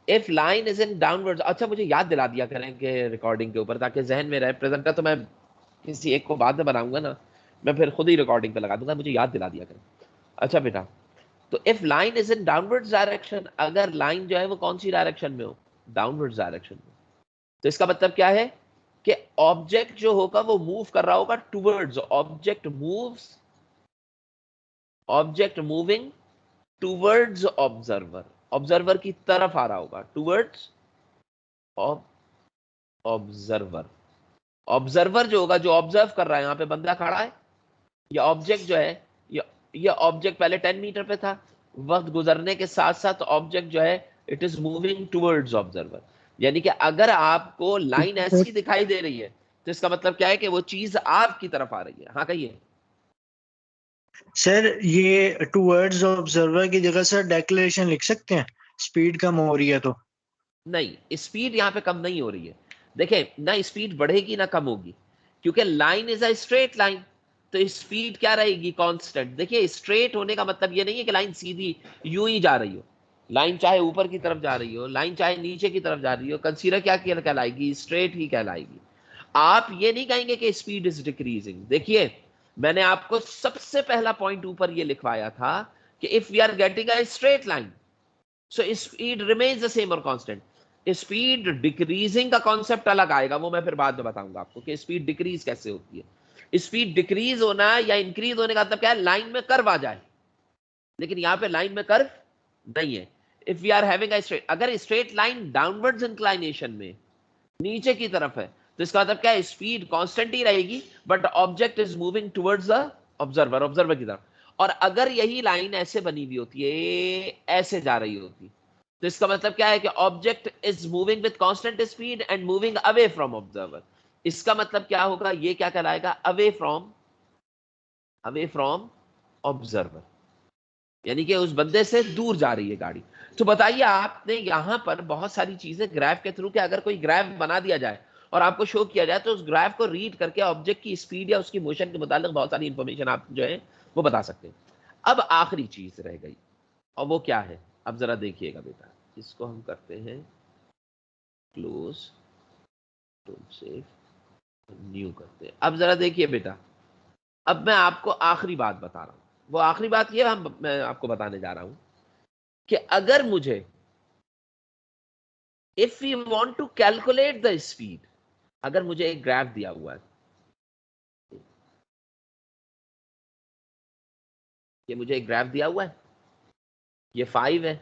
If line is in downwards, अच्छा मुझे याद दिला दिया करें कि रिकॉर्डिंग के ऊपर, ताकि जहन में रहे। प्रेजेंटर तो मैं किसी एक को बाद में बनाऊंगा ना, मैं फिर खुद ही रिकॉर्डिंग पे लगा दूंगा, मुझे याद दिला दिया करें। अच्छा बेटा, तो if line is in downwards direction, अगर लाइन जो है वो कौन सी डायरेक्शन में हो, डाउनवर्ड्स डायरेक्शन में, तो इसका मतलब क्या है कि ऑब्जेक्ट जो होगा वो मूव कर रहा होगा towards, object moving towards observer, observer की तरफ आ रहा होगा, टूवर्ड्स ऑब्जर्वर। ऑब्जर्वर जो होगा, जो ऑब्जर्व कर रहा है, यहां पे बंदा खड़ा है, ये ऑब्जेक्ट जो है, ये ये ऑब्जेक्ट पहले 10 मीटर पे था, वक्त गुजरने के साथ साथ ऑब्जेक्ट जो है it is moving towards observer. यानी कि अगर आपको लाइन ऐसी दिखाई दे रही है, तो इसका मतलब क्या है कि वो चीज आपकी तरफ आ रही है। हाँ कहिए। सर ये टूवर्ड्स ऑब्जर्वर की जगह सर डेक्लेरेशन लिख सकते हैं, स्पीड कम हो रही है तो। नहीं, स्पीड यहां पे कम नहीं हो रही है। देखिए, ना स्पीड बढ़ेगी ना कम होगी, क्योंकि line is a straight line, तो स्पीड क्या रहेगी, कांस्टेंट। देखिए, स्ट्रेट होने का मतलब ये नहीं है कि लाइन सीधी यूं ही जा रही हो। लाइन चाहे ऊपर की तरफ जा रही हो, लाइन चाहे नीचे की तरफ जा रही हो, कंसीडर क्या कहलाएगी, स्ट्रेट ही कहलाएगी। आप ये नहीं कहेंगे कि स्पीड इज डिक्रीजिंग। देखिए, मैंने आपको सबसे पहला पॉइंट ऊपर ये लिखवाया था कि if we are getting a straight line, so speed remains the same और कांस्टेंट। स्पीड डिक्रीजिंग का कॉन्सेप्ट अलग आएगा, वो मैं फिर बाद में बताऊंगा आपको कि स्पीड डिक्रीज कैसे होती है। स्पीड डिक्रीज होना या इंक्रीज होने का मतलब क्या है, लाइन में कर्व आ जाए, लेकिन यहां पे लाइन में कर्व नहीं है। If we are having a straight, अगर स्ट्रेट लाइन डाउनवर्ड्स इंक्लाइनेशन में नीचे की तरफ है, तो इसका मतलब क्या है, स्पीड कांस्टेंट ही रहेगी, but object is moving towards the observer, observer की तरफ। और अगर यही लाइन ऐसे बनी हुई होती है, ऐसे जा रही होती, तो इसका मतलब क्या है कि object is moving with constant speed and moving away from observer. इसका मतलब क्या होगा, ये क्या कहलाएगा, अवे फ्रॉम ऑब्जर्वर, यानी कि उस बंदे से दूर जा रही है गाड़ी। तो बताइए, आपने यहां पर बहुत सारी चीजें ग्राफ के थ्रू, कि अगर कोई ग्राफ बना दिया जाए और आपको शो किया जाए, तो उस ग्राफ को रीड करके ऑब्जेक्ट की स्पीड या उसकी मोशन के मुताबिक बहुत सारी इंफॉर्मेशन आप जो है वो बता सकते हैं। अब आखिरी चीज रह गई, और वो क्या है, अब जरा देखिएगा बेटा, इसको हम करते हैं क्लोज, सेव, न्यू करते हैं। अब जरा देखिए बेटा, अब मैं आपको आखिरी बात बता रहा हूं। वो आखिरी बात ये मैं आपको बताने जा रहा हूं कि अगर मुझे, if you want to calculate the speed, अगर मुझे एक ग्राफ दिया हुआ है, ये मुझे एक ग्राफ दिया हुआ है, ये 5 है,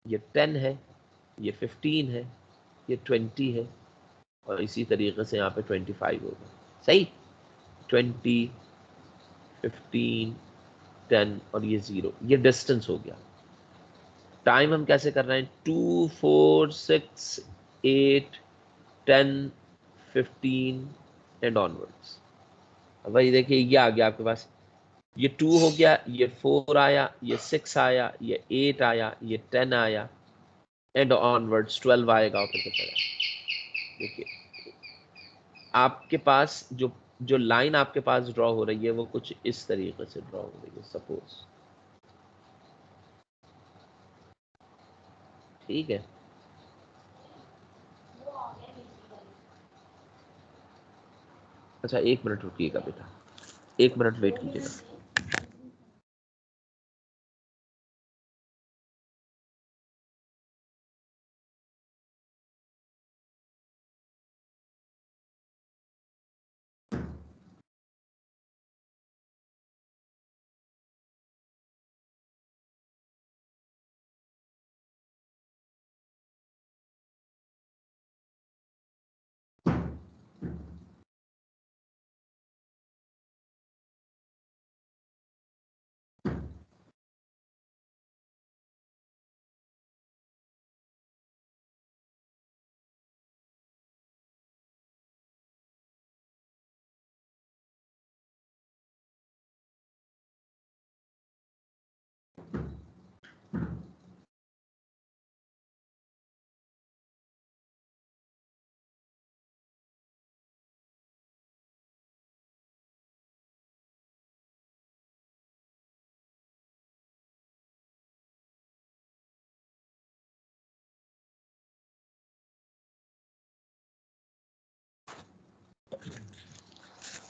ये 10 है, ये 15 है, ये 20 है, और इसी तरीके से यहाँ पे 25 होगा। सही, 20, 15, 10 और ये 0, ये डिस्टेंस हो गया। टाइम हम कैसे कर रहे हैं, 2, 4, 6, 8, 10, 15 एंड ऑनवर्ड्स। वही देखिए, ये आ गया आपके पास, ये 2 हो गया, ये 4 आया, ये 6 आया, ये 8 आया, ये 10 आया, एंड ऑनवर्ड्स 12 आएगा, और फिर चलेगा। देखिए, आपके पास जो जो लाइन आपके पास ड्रॉ हो रही है, वो कुछ इस तरीके से ड्रॉ हो रही है, सपोज। ठीक है, अच्छा 1 मिनट रुकिएगा बेटा, 1 मिनट वेट कीजिएगा।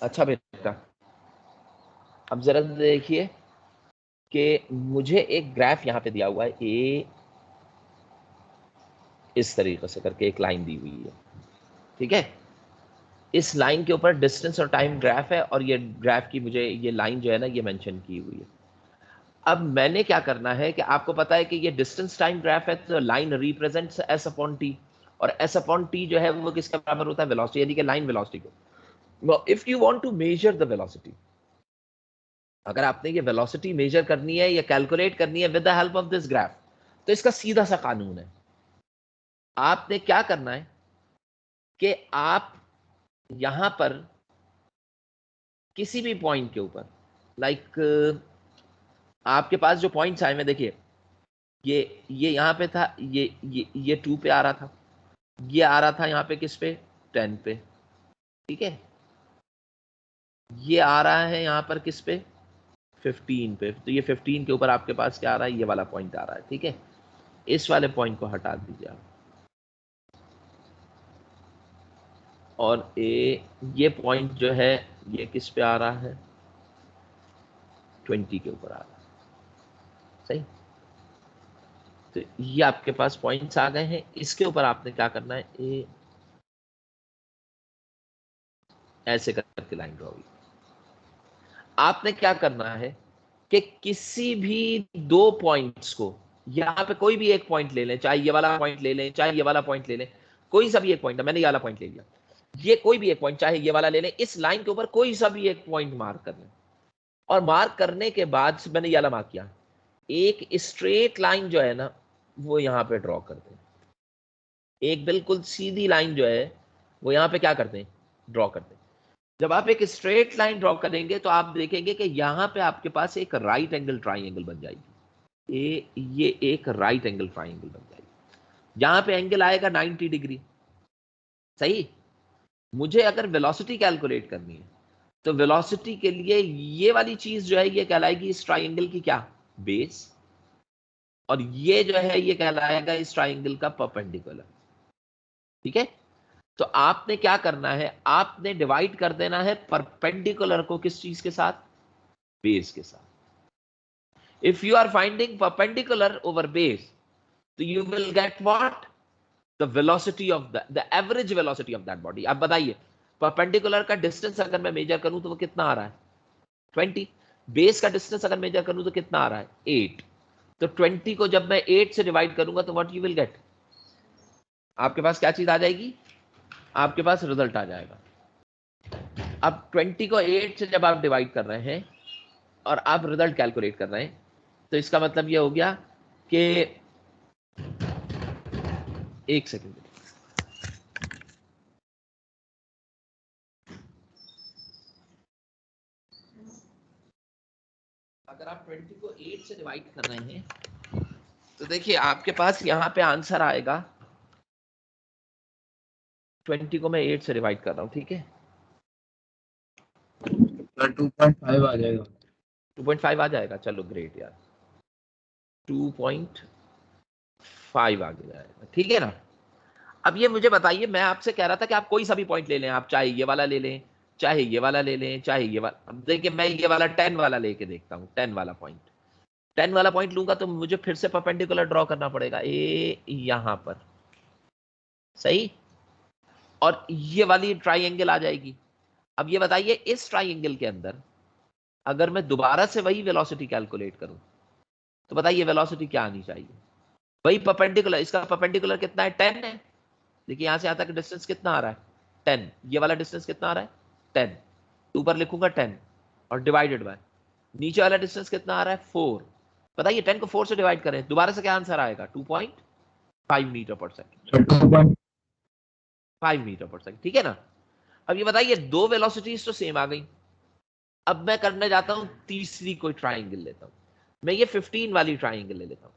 अच्छा बेटा, अब जरा देखिए कि मुझे एक ग्राफ यहाँ पे दिया हुआ है, ए इस तरीके से करके एक लाइन दी हुई है, ठीक है। इस लाइन के ऊपर डिस्टेंस और टाइम ग्राफ है, और ये ग्राफ की मुझे ये लाइन जो है ना ये मेंशन की हुई है। अब मैंने क्या करना है कि आपको पता है कि ये डिस्टेंस टाइम ग्राफ है, तो line represents S upon T, और एस अपॉन टी जो है वो किसके बराबर होता है, वेलोसिटी, यानी कि लाइन वेलोसिटी को। If you want to measure the velocity, अगर आपने ये वेलोसिटी मेजर करनी है या कैलकुलेट करनी है with the help of this graph, तो इसका सीधा सा कानून है, आपने क्या करना है कि आप यहां पर किसी भी पॉइंट के ऊपर, लाइक आपके पास जो पॉइंट्स आए हुए देखिए, ये यहां पे था, ये 2 पे आ रहा था, ये आ रहा था यहाँ पे किस पे, 10 पे, ठीक है। ये आ रहा है यहाँ पर किस पे, 15 पे, तो ये 15 के ऊपर आपके पास क्या आ रहा है, ये वाला पॉइंट आ रहा है, ठीक है। इस वाले पॉइंट को हटा दीजिए आप, और ये पॉइंट जो है ये किस पे आ रहा है, 20 के ऊपर आ रहा है, सही। तो ये आपके पास पॉइंट्स आ गए हैं, इसके ऊपर आपने क्या करना है, ऐसे करके लाइन ड्रॉ हुई। आपने क्या करना है कि किसी भी दो पॉइंट्स को, यहां पे कोई भी एक पॉइंट ले लें, चाहे ये वाला पॉइंट ले लें, चाहे ये वाला पॉइंट ले लें, कोई सा भी एक पॉइंट है, मैंने ये वाला पॉइंट ले लिया, ये कोई भी एक पॉइंट चाहे ये वाला ले लें, इस लाइन के ऊपर कोई सा भी एक पॉइंट मार्क कर लें, और मार्क करने के बाद मैंने ये वाला मार्क किया, एक स्ट्रेट लाइन जो है ना वो यहां पे ड्रॉ कर दें, एक बिल्कुल सीधी लाइन जो है वो यहां पे क्या करते हैं, ड्रॉ करते हैं। जब आप एक स्ट्रेट लाइन ड्रॉ करेंगे तो आप देखेंगे कि यहां पे आपके पास एक राइट एंगल ट्राइंगल बन जाएगी, ये एक राइट एंगल ट्राइंगल बन जाएगी, यहां पे एंगल आएगा 90 डिग्री, सही। मुझे अगर वेलोसिटी कैलकुलेट करनी है तो वेलोसिटी के लिए ये वाली चीज जो है ये कहलाएगी इस ट्राइंगल की क्या, बेस, और ये जो है ये कहलाएगा इस ट्राइंगल का परपेंडिकुलर, ठीक है। तो आपने क्या करना है, आपने डिवाइड कर देना है परपेंडिकुलर को किस चीज के साथ, बेस के साथ। If you are finding perpendicular over base, so you will get what? The velocity of the average velocity of that body. अब बताइए, perpendicular का distance अगर मैं मेजर करूं तो वो कितना आ रहा है, 20। बेस का डिस्टेंस अगर मेजर करूं तो कितना आ रहा है, 8। तो 20 को जब मैं 8 से डिवाइड करूंगा तो व्हाट यू विल गेट, आपके पास क्या चीज आ जाएगी, आपके पास रिजल्ट आ जाएगा। अब 20 को 8 से जब आप डिवाइड कर रहे हैं और आप रिजल्ट कैलकुलेट कर रहे हैं, तो इसका मतलब ये हो गया कि, एक सेकेंड, अगर आप 20 को 8 से डिवाइड कर रहे हैं तो देखिए आपके पास यहां पे आंसर आएगा, 20 को मैं 8 से डिवाइड कर रहा हूं, ठीक है, 2.5 आ जाएगा। 2.5 आ जाएगा, चलो ग्रेट यार, 2.5 आ जाएगा, ठीक है ना। अब ये मुझे बताइए, मैं आपसे कह रहा था कि आप कोई सा भी पॉइंट ले लें, आप चाहे ये वाला ले लें, चाहे ये वाला ले लें, चाहे ये वाला, अब देखिए मैं ये वाला 10 वाला लेके देखता हूँ, 10 वाला पॉइंट, 10 वाला पॉइंट लूंगा तो मुझे फिर से परपेंडिकुलर ड्रॉ करना पड़ेगा, ए यहां पर, सही, और ये वाली ट्राइंगल आ जाएगी। अब ये बताइए इस ट्राइंगल के अंदर अगर मैं दोबारा से वही वेलोसिटी कैलकुलेट करूं तो बताइए वेलोसिटी क्या आनी चाहिए, वही परपेंडिकुलर, इसका परपेंडिकुलर कितना है, 10 है। देखिए यहां से यहां तक डिस्टेंस कितना आ रहा है, 10, ये वाला डिस्टेंस कितना आ रहा है, 10, ऊपर लिखूंगा 10 और डिवाइडेड बाय, नीचे वाला डिस्टेंस कितना आ रहा है, 4। बताइए 10 को 4 से डिवाइड करें, दोबारा से क्या आंसर आएगा, 2.5 मीटर पर सेकंड, 5 मीटर पर सेकंड, ठीक है ना। अब ये बताइए दो वेलोसिटीज तो सेम आ गई। अब मैं करने जाता हूं तीसरी कोई ट्राइंगल लेता हूं, मैं ये 15 वाली ट्राइंगल ले लेता हूं।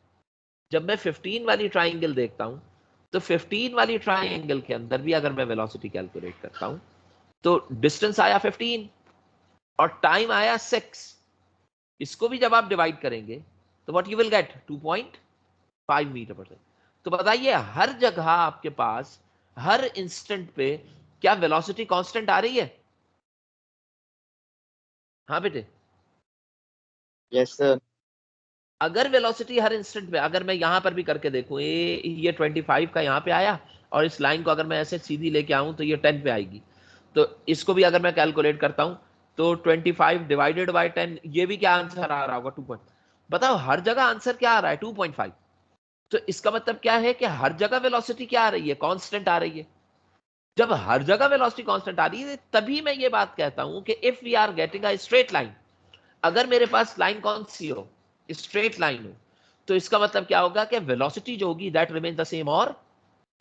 जब मैं 15 वाली ट्राइंगल देखता हूं तो 15 वाली ट्राइंगल के अंदर भी अगर मैं वेलोसिटी कैलकुलेट करता हूं तो डिस्टेंस आया 15 और टाइम आया 6। इसको भी जब आप डिवाइड करेंगे तो what you will get, 2.5 metre पर सेकंड। तो बताइए हर जगह आपके पास हर इंस्टेंट पे क्या वेलोसिटी कांस्टेंट आ रही है? हाँ बेटे, यस सर। अगर वेलोसिटी हर इंस्टेंट पे, अगर मैं यहां पर भी करके देखूं, ये 25 का यहां पे आया, और इस लाइन को अगर मैं ऐसे सीधी लेके आऊं तो ये 10 पे आएगी। तो इसको भी अगर मैं कैलकुलेट करता हूं तो 25 डिवाइडेड बाय 10, ये भी क्या आंसर आ रहा होगा? 2 पॉइंट। बताओ हर जगह आंसर क्या आ रहा है? 2.5। तो इसका मतलब क्या है कि हर जगह वेलोसिटी क्या आ रही है? कांस्टेंट आ रही है। जब हर जगह वेलोसिटी कांस्टेंट आ रही है, तभी मैं ये बात कहता हूं कि if we are getting a straight line, अगर मेरे पास लाइन कौन सी हो? स्ट्रेट लाइन हो, तो इसका मतलब क्या होगा कि वेलोसिटी जो होगी दैट रिमेन द सेम और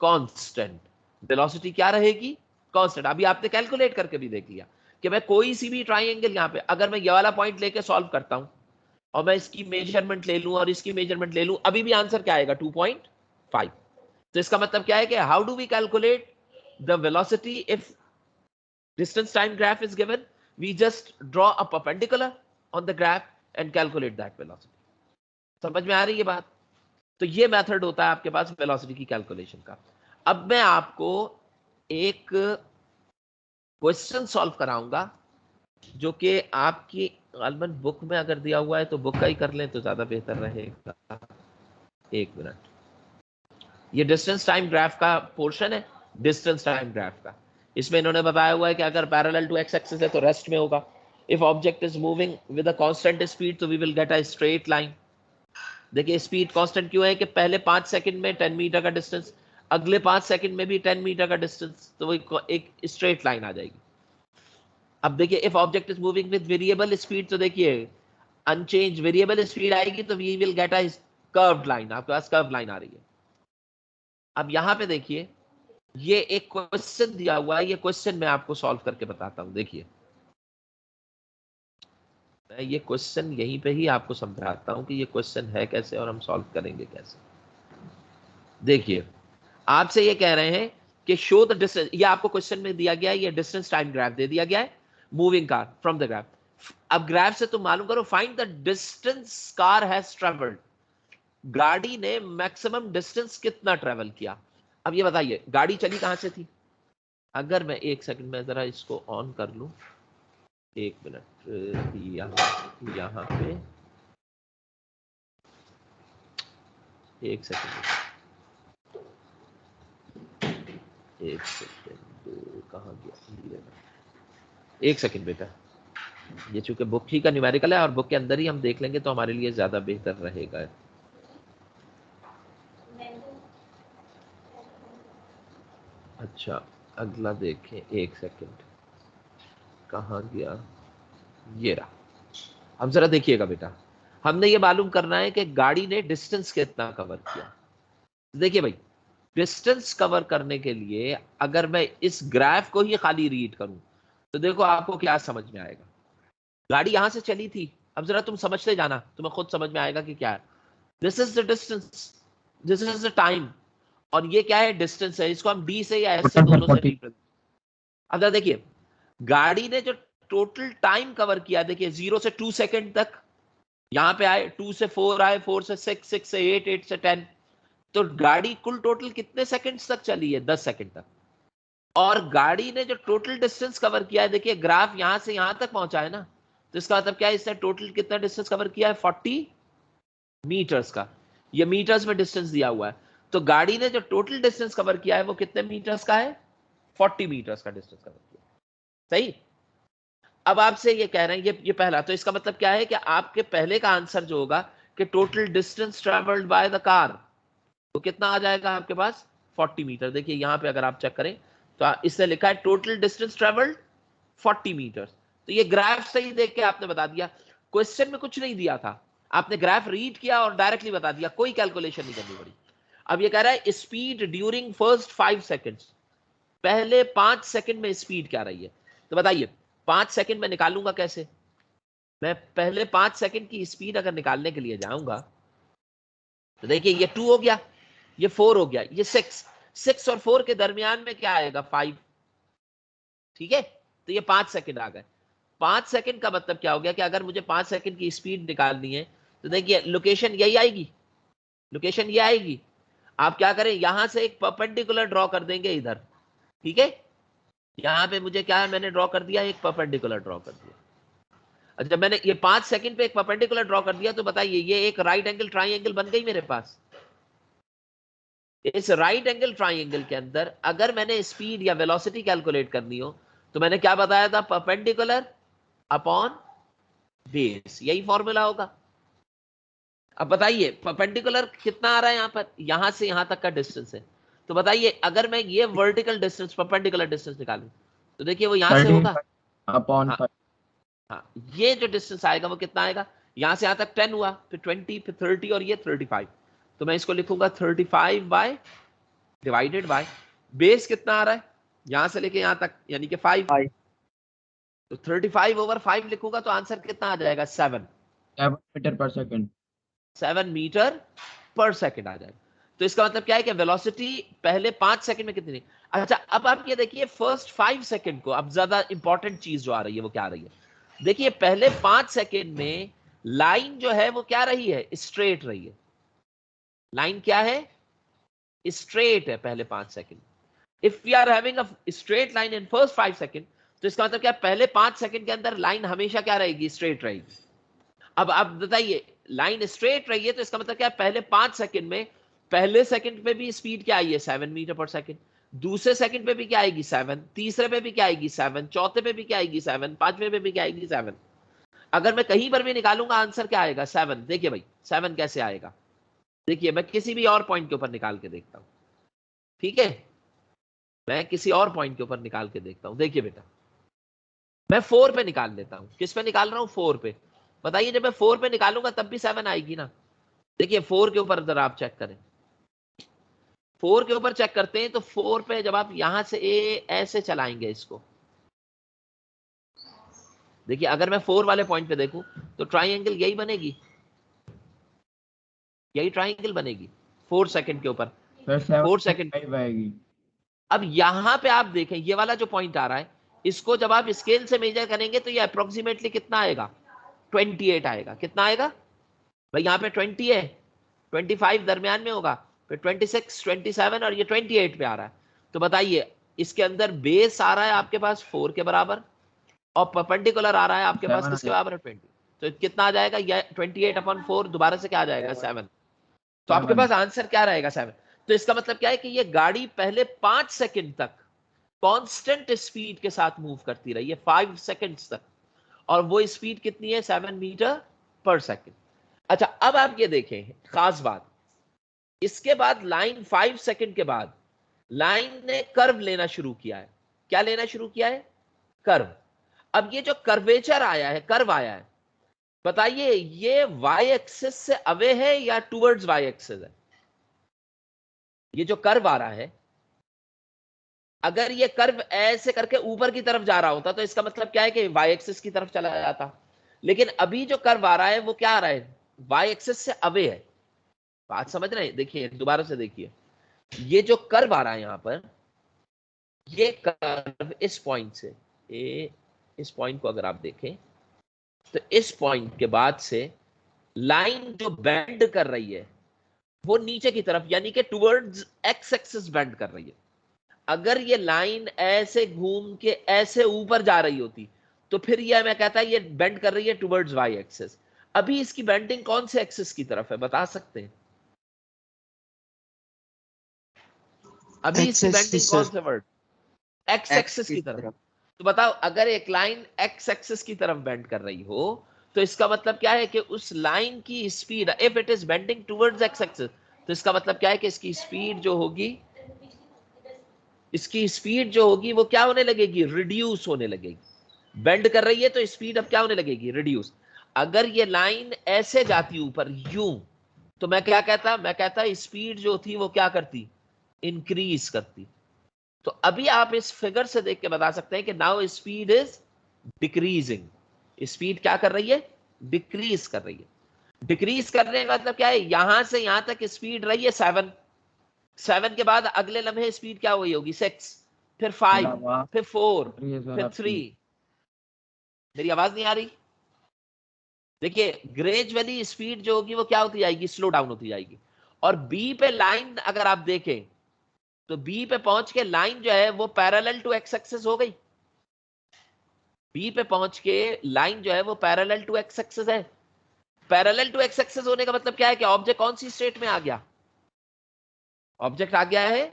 कांस्टेंट। वेलोसिटी क्या रहेगी? कांस्टेंट। अभी आपने कैलकुलेट करके भी देख लिया कि मैं कोई सी भी ट्राइंगल यहां पे, अगर मैं ये वाला पॉइंट लेके सॉल्व करता हूं और मैं इसकी मेजरमेंट ले लूं और इसकी मेजरमेंट ले लूं, अभी भी आंसर क्या आएगा? 2.5। तो इसका मतलब क्या है कि how do we calculate the velocity if distance time graph is given? We just draw a perpendicular on the graph and calculate that velocity. समझ में आ रही है बात? तो ये मेथड होता है आपके पास वेलोसिटी की कैलकुलेशन का। अब मैं आपको एक क्वेश्चन सॉल्व कराऊंगा जो कि आपकी गालबन बुक में अगर दिया हुआ है तो बुक का ही कर लें तो ज्यादा बेहतर रहेगा। एक मिनट, ये डिस्टेंस टाइम ग्राफ का पोर्शन है, डिस्टेंस टाइम ग्राफ का। इसमें इन्होंने बताया हुआ है कि अगर पैरेलल टू एक्स एक्सिस है तो रेस्ट में होगा। If object is moving with a constant speed तो we will get a straight line. देखिए स्पीड कांस्टेंट क्यों है कि पहले 5 सेकंड में 10 मीटर का डिस्टेंस, अगले 5 सेकंड में भी 10 मीटर का डिस्टेंस, तो वो एक स्ट्रेट लाइन आ जाएगी। अब देखिए if object is moving with variable speed, तो देखिए अनचेंज वेरिएबल स्पीड आएगी तो we will get a curved line. आपके पास कर्व लाइन आ रही है। अब यहां पे देखिए ये एक क्वेश्चन दिया हुआ है, ये क्वेश्चन मैं आपको सॉल्व करके बताता हूं। देखिए मैं ये क्वेश्चन यहीं पे ही आपको समझाता हूं कि ये क्वेश्चन है कैसे और हम सॉल्व करेंगे कैसे। देखिए आपसे ये कह रहे हैं कि शो द डिस्टेंस, ये आपको क्वेश्चन में दिया गया है, ये डिस्टेंस टाइम ग्राफ दे दिया गया है, moving car from the graph. अब ग्राफ से तुम मालूम करो find the distance car has travelled. गाड़ी ने मैक्सिमम डिस्टेंस कितना ट्रेवल किया? अब ये बताइए गाड़ी चली कहां से थी? अगर मैं एक सेकंड में जरा इसको ऑन कर लूं, एक मिनट, यहाँ पे एक सेकंड, एक सेकंड कहाँ गया? एक सेकंड बेटा, ये चूंकि बुक ही का न्यूमेरिकल है और बुक के अंदर ही हम देख लेंगे तो हमारे लिए ज्यादा बेहतर रहेगा। अच्छा अगला देखें, एक सेकंड कहाँ गया? ये रहा। अब जरा देखिएगा बेटा, हमने ये मालूम करना है कि गाड़ी ने डिस्टेंस कितना कवर किया। देखिए भाई डिस्टेंस कवर करने के लिए अगर मैं इस ग्राफ को ही खाली रीड करूं तो देखो आपको क्या समझ में आएगा। गाड़ी यहां से चली थी, अब जरा तुम समझते जाना, तुम्हें खुद समझ में आएगा कि क्या है। This is the distance, this is the time, और ये क्या है? डिस्टेंस है। इसको हम डी से या एस से, दोनों से रिप्रेजेंट। अब देखिए गाड़ी ने जो टोटल टाइम कवर किया, देखिए 0 से 2 सेकंड तक, यहां पे आए 2 से 4 आए, 4 से 6, 6 से 8, 8 से 10, तो गाड़ी कुल टोटल कितने सेकंड्स तक चली है? 10 सेकंड तक। और गाड़ी ने जो टोटल डिस्टेंस कवर किया है, देखिए ग्राफ यहां से यहां तक पहुंचा है ना, तो इसका मतलब क्या है? इसने टोटल कितना डिस्टेंस कवर किया है? 40 मीटर्स का। ये मीटर्स में डिस्टेंस दिया हुआ है, तो गाड़ी ने जो टोटल डिस्टेंस कवर किया है वो कितने मीटर्स का है? 40 मीटर्स का डिस्टेंस कवर किया। सही। अब आपसे ये कह रहे हैं, ये पहला, तो इसका मतलब क्या है कि आपके पहले का आंसर जो होगा कि total distance travelled by the car, तो कितना आ जाएगा आपके पास? 40 मीटर। देखिए यहां पे अगर आप चेक करें तो इससे लिखा है टोटल डिस्टेंस ट्रेवल्ड 40 मीटर। तो ये ग्राफ से ही देख के आपने बता दिया, क्वेश्चन में कुछ नहीं दिया था, आपने ग्राफ रीड किया और डायरेक्टली बता दिया, कोई कैलकुलेशन नहीं करनी पड़ी। अब ये कह रहा है स्पीड ड्यूरिंग फर्स्ट 5 सेकंड्स, पहले 5 सेकंड में स्पीड क्या रही है? तो बताइए 5 सेकंड में निकालूंगा कैसे? मैं पहले 5 सेकंड की स्पीड अगर निकालने के लिए जाऊंगा तो देखिए ये 2 हो गया, ये 4 हो गया, ये 6 और 4 के दरमियान में क्या आएगा? 5। ठीक है, तो ये 5 सेकंड आ गए। 5 सेकंड का मतलब क्या हो गया कि अगर मुझे 5 सेकंड की स्पीड निकालनी है तो देखिए लोकेशन यही आएगी, लोकेशन ये आएगी। आप क्या करें, यहां से एक परपेंडिकुलर ड्रॉ कर देंगे इधर, ठीक है, यहाँ पे मुझे क्या है, मैंने ड्रॉ कर दिया, एक परपेंडिकुलर ड्रॉ कर दिया। अच्छा, मैंने ये 5 सेकंड पे एक परपेंडिकुलर ड्रॉ कर दिया, तो बताइए ये एक राइट एंगल ट्राइंगल बन गई मेरे पास। इस राइट एंगल ट्राइंगल के अंदर अगर मैंने स्पीड या वेलोसिटी कैलकुलेट करनी हो तो मैंने क्या बताया था, परपेंडिकुलर अपॉन बेस, यही फॉर्मूला होगा। अब बताइए परपेंडिकुलर कितना आ रहा है यहाँ पर, यहां से यहां तक का डिस्टेंस है, तो बताइए अगर मैं ये वर्टिकल डिस्टेंस परपेंडिकुलर डिस्टेंस निकालूं तो देखिए वो यहां से होगा, 13/5 हाँ, ये जो डिस्टेंस आएगा वो कितना आएगा, यहां से यहां तक 10 हुआ, फिर 20, फिर 30 और ये 35, तो मैं इसको लिखूंगा 35 बाय डिवाइडेड बाय बेस कितना आ रहा है यहां से लेके यहां तक, यानी कि 5, तो 35/5 लिखूंगा तो आंसर कितना आ जाएगा, 7 मीटर पर सेकंड। 7 मीटर पर सेकंड आ जाएगा। तो इसका मतलब क्या है कि वेलोसिटी पहले 5 सेकंड में कितनी, अच्छा अब आप ये देखिए फर्स्ट 5 सेकंड को, अब ज्यादा इंपॉर्टेंट चीज जो आ रही है वो क्या आ रही है, देखिए पहले 5 सेकंड में लाइन जो है वो क्या रही है, स्ट्रेट रही है। लाइन क्या है, स्ट्रेट है पहले 5 second. If we are having a straight line in first 5 second, तो इसका मतलब क्या, पहले 5 सेकंड के अंदर लाइन हमेशा क्या रहेगी, स्ट्रेट रहेगी। अब आप बताइए लाइन स्ट्रेट रही है तो इसका मतलब क्या है, पहले 5 सेकंड में पहले सेकंड पे भी स्पीड क्या आई है, 7 मीटर पर सेकंड, दूसरे सेकंड पे भी क्या आएगी 7, तीसरे पे भी क्या आएगी 7, चौथे पे भी क्या आएगी 7, पांचवे पे भी क्या आएगी 7। अगर मैं कहीं पर भी निकालूंगा आंसर क्या आएगा, 7। देखिए भाई 7 कैसे आएगा, देखिए मैं किसी भी और पॉइंट के ऊपर निकाल के देखता हूं, ठीक है, मैं किसी और पॉइंट के ऊपर निकाल के देखता हूं। देखिए बेटा मैं 4 पे निकाल लेता हूं, किस पे निकाल रहा हूं, 4 पे। बताइए जब मैं 4 पे निकालूंगा तब भी 7 आएगी ना। देखिए 4 के ऊपर जरा आप चेक करें, 4 के ऊपर चेक करते हैं तो 4 पे जब आप यहां से ऐसे चलाएंगे इसको, देखिए अगर मैं 4 वाले पॉइंट पे देखूं तो ट्राइंगल यही बनेगी, यही ट्राइंगल बनेगी 4 सेकंड के ऊपर, 4 सेकंड। 7.5 आएगी। अब यहां पे आप देखें ये वाला जो पॉइंट आ रहा है, इसको जब आप स्केल से मेजर करेंगे तो ये अप्रोक्सीमेटली कितना आएगा, 28 आएगा। कितना आएगा भाई, यहाँ पे 20 है, 25 दरमियान में होगा, फिर 26, 27 और ये 28 पे आ रहा है। तो बताइए इसके अंदर बेस आ रहा है आपके पास 4 के बराबर और परपेंडिकुलर आ रहा है आपके पास 7 किसके बराबर है, 20। तो कितना आ जाएगा, ये 28/4 दोबारा से क्या आ जाएगा, 7। तो आपके 7 पास आंसर क्या रहेगा, 7। तो इसका मतलब क्या है कि ये गाड़ी पहले 5 सेकंड तक कांस्टेंट स्पीड के साथ मूव करती रही है, 5 सेकंड्स तक, और वो स्पीड कितनी है, 7 मीटर पर सेकंड। अच्छा अब आप ये देखें खास बात, इसके बाद लाइन 5 सेकंड के बाद लाइन ने कर्व लेना शुरू किया है। क्या लेना शुरू किया है, कर्व। अब ये जो कर्वेचर आया है, कर्व आया है, बताइए ये वाई एक्सिस से अवे है या टुवर्ड्स वाई एक्सिस है। ये जो कर्व आ रहा है, अगर ये कर्व ऐसे करके ऊपर की तरफ जा रहा होता तो इसका मतलब क्या है कि वाई एक्सिस की तरफ चला जाता, लेकिन अभी जो कर्व आ रहा है वो क्या आ रहा है, वाई एक्सिस से अवे है। बात समझ रहे हैं, देखिए दोबारा से देखिए, ये जो कर्व आ रहा है यहां पर, ये कर्व इस पॉइंट से इस पॉइंट को अगर आप देखें तो इस पॉइंट के बाद से लाइन जो बेंड कर रही है वो नीचे की तरफ, यानी कि टुवर्ड्स एक्स एक्सिस बेंड कर रही है। अगर ये लाइन ऐसे घूम के ऐसे ऊपर जा रही होती तो फिर ये मैं कहता ये बेंड कर रही है टुवर्ड्स वाई एक्सिस। अभी इसकी बेंडिंग कौन से एक्सिस की तरफ है, बता सकते हैं, अभी इसकी बेंडिंग कौन से वर्ड, एक्स एक्सिस की तरफ। तो बताओ अगर एक लाइन एक्स एक्सिस की तरफ बेंड कर रही हो तो इसका मतलब क्या है कि उस लाइन की speed, if it is bending towards x axis, तो इसका मतलब क्या है कि इसकी स्पीड जो होगी, इसकी स्पीड जो होगी वो क्या होने लगेगी, रिड्यूस होने लगेगी। बेंड कर रही है तो स्पीड अब क्या होने लगेगी, रिड्यूस। अगर ये लाइन ऐसे जाती ऊपर यूं, तो मैं क्या कहता, मैं कहता स्पीड जो थी वो क्या करती, इंक्रीज करती। तो अभी आप इस फिगर से देख के बता सकते हैं कि now speed is decreasing. Speed क्या कर रही है, डिक्रीज कर रही है। डिक्रीज करने का मतलब क्या है, यहां से यहां तक स्पीड रही है 7, 7 के बाद अगले लम्हे स्पीड क्या हुई होगी, 6, फिर 5, फिर 4, फिर 3। मेरी आवाज नहीं आ रही, देखिए ग्रेजुअली स्पीड जो होगी वो क्या होती जाएगी, स्लो डाउन होती जाएगी। और बी पे लाइन अगर आप देखें तो बी पे पहुंच के लाइन जो है वो पैरेलल टू एक्स एक्सिस हो गई। बी पे पहुंच के लाइन जो है वो पैरेलल टू एक्स एक्सिस है। पैरेलल टू एक्स एक्सिस होने का मतलब क्या है कि ऑब्जेक्ट कौन सी स्टेट में आ गया? ऑब्जेक्ट आ गया है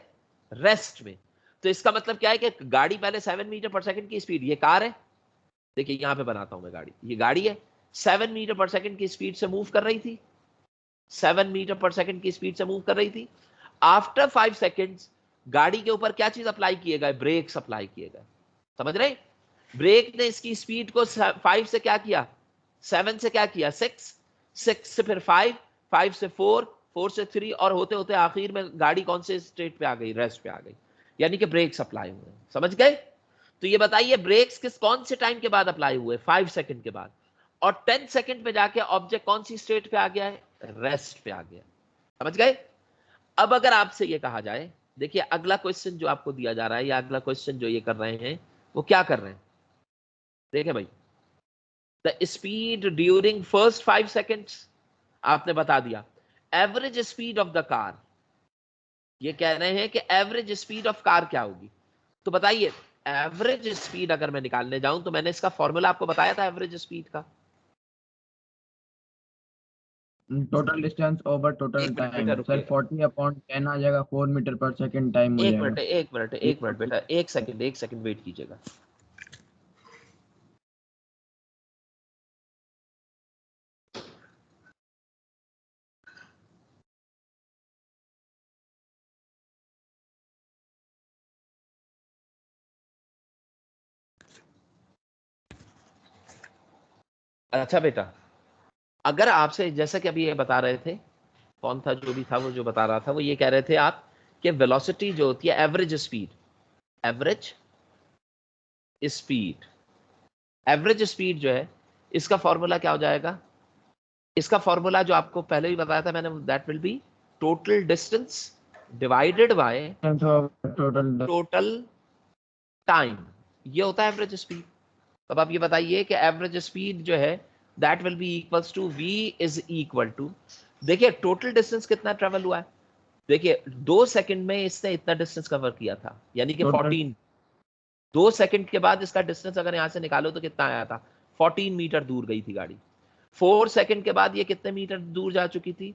रेस्ट में। तो इसका मतलब क्या है कि गाड़ी पहले 7 मीटर पर सेकंड की स्पीड, ये कार है, देखिए यहां पे बनाता हूं मैं गाड़ी, ये गाड़ी है, 7 मीटर पर सेकंड की स्पीड से मूव कर रही थी, 7 मीटर पर सेकंड की स्पीड से मूव कर रही थी। आफ्टर 5 सेकंड्स गाड़ी के ऊपर क्या चीज अप्लाई किए गए? ब्रेक अप्लाई किए गए। समझ रहे? ब्रेक ने इसकी स्पीड को 5 से क्या किया? 7 से क्या किया? 6, 6 से फिर 5, 5 से 4, 4 से 3, और होते होते आखिर में गाड़ी कौन से स्टेट पे आ गई? रेस्ट पे आ गई। यानी कि ब्रेक्स अप्लाई हुए। समझ गए? तो ये बताइए ब्रेक्स किस कौन से टाइम के बाद अप्लाई हुए? 5 सेकंड के बाद। और 10 सेकंड पे जाके ऑब्जेक्ट कौन सी स्टेट पे आ गया है? रेस्ट पे आ गया। समझ गए? अब अगर आपसे ये कहा जाए, देखिए अगला क्वेश्चन जो आपको दिया जा रहा है या अगला क्वेश्चन जो ये कर रहे हैं वो क्या कर रहे हैं? देखिए भाई, the speed during first 5 seconds आपने बता दिया। Average speed of the car, ये कह रहे हैं कि एवरेज स्पीड ऑफ कार क्या होगी? तो बताइए एवरेज स्पीड अगर मैं निकालने जाऊं तो मैंने इसका फॉर्मूला आपको बताया था एवरेज स्पीड का। टोटल डिस्टेंस ओवर टोटल एक मिनट टाइम बेटा सर, रुकिए, 40/10 आ जाएगा, 4 मीटर पर सेकंड टाइम हो एक जाएगा। मिनट एक मिनट एक मिनट बेटा, एक सेकंड वेट कीजिएगा। अच्छा बेटा, अगर आपसे जैसा कि अभी ये बता रहे थे, कौन था जो भी था वो जो बता रहा था, वो ये कह रहे थे आप कि वेलोसिटी जो होती है average speed, average speed, average speed जो है इसका फॉर्मूला क्या हो जाएगा? इसका फॉर्मूला जो आपको पहले भी बताया था मैंने, that will B total distance divided by total total time, ये होता है एवरेज स्पीड। अब आप ये बताइए कि एवरेज स्पीड जो है that will be equals to v is equal to, देखिए टोटल डिस्टेंस कितना ट्रेवल हुआ है, देखिए 2 सेकंड में इसने इतना डिस्टेंस कवर किया था, यानी कि 14। 2 सेकंड के बाद इसका डिस्टेंस अगर यहां से निकालो तो कितना आया था? 14 मीटर दूर गई थी गाड़ी। 4 सेकंड के बाद ये कितने मीटर दूर जा चुकी थी?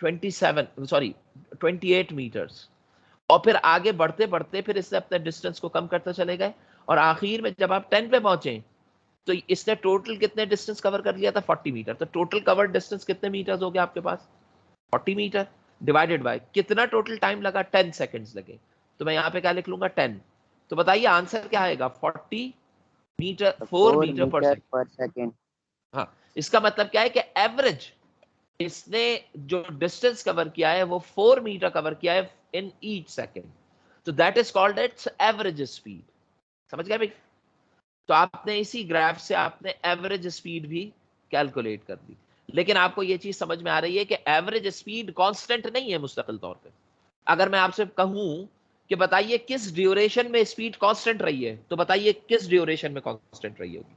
28 मीटर्स। और फिर आगे बढ़ते बढ़ते फिर इसने अपने डिस्टेंस को कम करते चले गए, और आखिर में जब आप 10 पे पहुंचे तो इसने टोटल कितने डिस्टेंस कवर कर लिया था? 40 मीटर। तो टोटल कवर्ड डिस्टेंस कितने मीटर्स हो गया आपके पास? 40 मीटर डिवाइडेड बाय कितना टोटल टाइम लगा? 10 सेकंड्स लगे। तो मैं यहाँ पे क्या लिख लूंगा? 10। तो बताइए आंसर क्या आएगा? 40 मीटर, 4 4 मीटर पर मीटर सेकंड। पर सेकंड। हाँ, इसका मतलब क्या है कि एवरेज इसने जो डिस्टेंस कवर किया है वो 4 मीटर कवर किया है इन ईच सेकंड। तो that is called its average speed. समझ गए भाई? तो आपने इसी ग्राफ से आपने एवरेज स्पीड भी कैलकुलेट कर दी। लेकिन आपको यह चीज समझ में आ रही है कि एवरेज स्पीड कांस्टेंट नहीं है मुस्तकिल तौर पे। अगर मैं आपसे कहूं कि बताइए किस ड्यूरेशन में स्पीड कांस्टेंट रही है, तो बताइए किस ड्यूरेशन में कांस्टेंट रही होगी?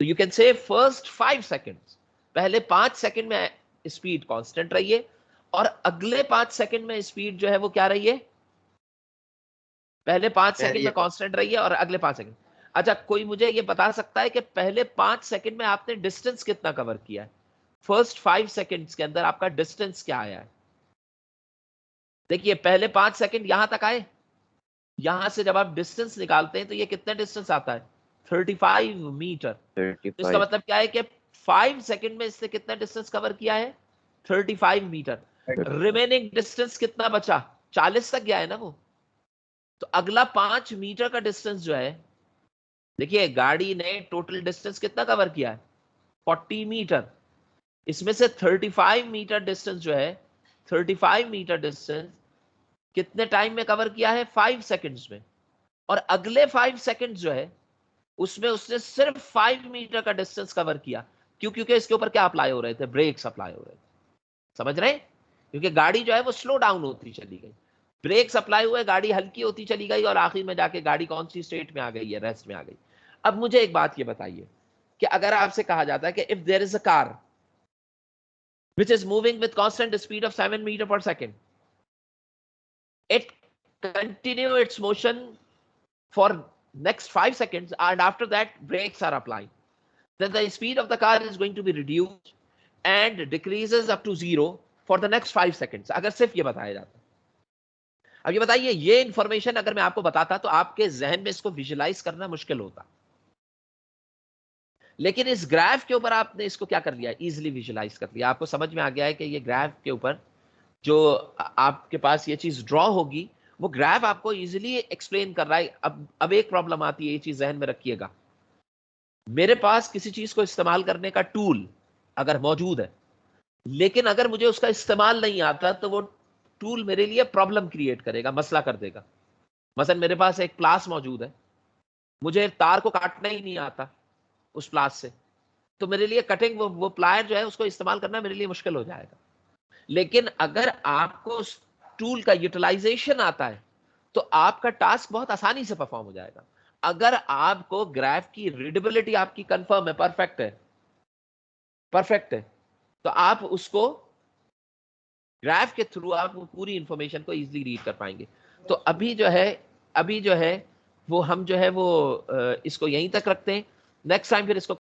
तो you can say first 5 seconds, पहले 5 सेकंड में स्पीड कांस्टेंट रही है, और अगले 5 सेकंड में स्पीड जो है वो क्या रही है? पहले 5 सेकंड में कांस्टेंट रही है और अगले 5 सेकंड। अच्छा, कोई मुझे ये बता सकता है कि पहले 5 सेकंड में आपने डिस्टेंस कितना कवर किया है? फर्स्ट 5 सेकंड्स के अंदर आपका डिस्टेंस क्या आया है? देखिए पहले 5 सेकंड यहां तक आए, यहां से जब आप डिस्टेंस निकालते हैं तो ये कितना डिस्टेंस आता है? 35 मीटर। तो इसका 35। मतलब क्या है कि 5 सेकंड में इसने कितना डिस्टेंस कवर किया है? 35 मीटर। रिमेनिंग डिस्टेंस कितना बचा? 40 तक गया है ना वो। तो अगला 5 मीटर का डिस्टेंस जो है, देखिए गाड़ी ने टोटल डिस्टेंस कितना कवर किया है? 40 मीटर। इसमें से 35 मीटर डिस्टेंस जो है, 35 मीटर डिस्टेंस कितने टाइम में कवर किया है? 5 सेकंड्स में। और अगले 5 सेकंड्स जो है उसमें उसने सिर्फ 5 मीटर का डिस्टेंस कवर किया। क्यों? क्योंकि इसके ऊपर क्या अप्लाई हो रहे थे? ब्रेक्स अप्लाई हो रहे थे। समझ रहे हैं? क्योंकि गाड़ी जो है वो स्लो डाउन होती चली गई, ब्रेक्स अप्लाई हुए, गाड़ी हल्की होती चली गई, और आखिर में जाके गाड़ी कौन सी स्टेट में आ गई है? रेस्ट में आ गई। अब मुझे एक बात ये बताइए कि अगर आपसे कहा जाता है कि if there is a car which is moving with constant speed of 7 meter per second, it continue its motion for next 5 seconds, and after that brakes are applied, then the speed of the car is going to be reduced and decreases up to 0 for the next 5 seconds, अगर सिर्फ ये बताया जाता। अब ये बताइए, ये information अगर मैं आपको बताता तो आपके जहन में इसको विजुलाइज करना मुश्किल होता, लेकिन इस ग्राफ के ऊपर आपने इसको क्या कर लिया, इजीली विजुलाइज कर लिया। आपको समझ में आ गया है कि ये ग्राफ के ऊपर जो आपके पास ये चीज ड्रॉ होगी, वो ग्राफ आपको इजीली एक्सप्लेन कर रहा है। अब एक प्रॉब्लम आती है, ये चीज जहन में रखिएगा, मेरे पास किसी चीज को इस्तेमाल करने का टूल अगर मौजूद है, लेकिन अगर मुझे उसका इस्तेमाल नहीं आता तो वो टूल मेरे लिए प्रॉब्लम क्रिएट करेगा, मसला कर देगा। मसलन मेरे पास एक प्लास मौजूद है, मुझे तार को काटना ही नहीं आता उस प्लास से, तो मेरे लिए कटिंग वो प्लायर जो है उसको इस्तेमाल करना मेरे लिए मुश्किल हो जाएगा। लेकिन अगर आपको उस टूल का यूटिलाइजेशन आता है तो आपका टास्क बहुत आसानी से परफॉर्म हो जाएगा। अगर आपको ग्राफ की रीडेबिलिटी आपकी कंफर्म है, परफेक्ट है, तो आप उसको ग्राफ के थ्रू आप पूरी इंफॉर्मेशन को इजीली रीड कर पाएंगे। तो अभी जो है वो हम जो है वो इसको यहीं तक रखते हैं। नेक्स्ट टाइम फिर इसको